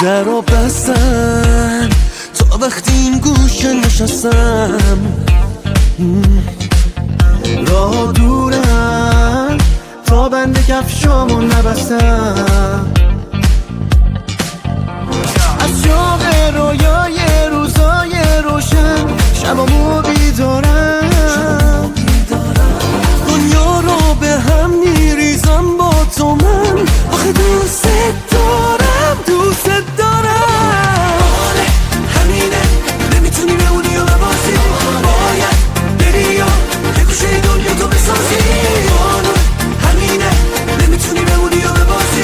در و بستن تا وقتی این گوشه نشستم. راه دورم تا بند کفشامو نبستم. از شوق رویای روزای روشن شبامو بیدارم. دنیا رو به هم میریزم با تو من، آخه دوست دارم دوست دارم. آره همینه، نمیتونی بمونی و ببازی، باید بری یا یه گوشه دنیا تو بسازی. آره همینه، نمیتونی بمونی و ببازی،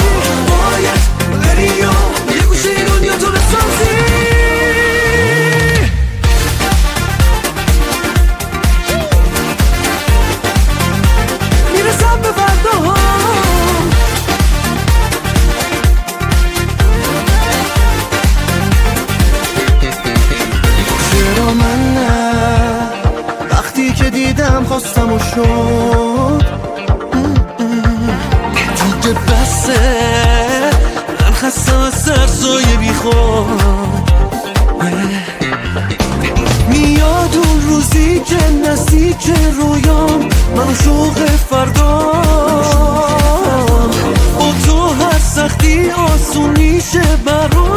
باید بری یا یه گوشه دنیا تو بسازی. میرسم به فرداها، چرا من نه؟ وقتی که دیدم خواستم و شد دیگه بسه. من خستم از سرسای بی خود. میاد اون روزی که نزدیک رویام، من شوق فردا با تو هر سختی آسون میشه برام.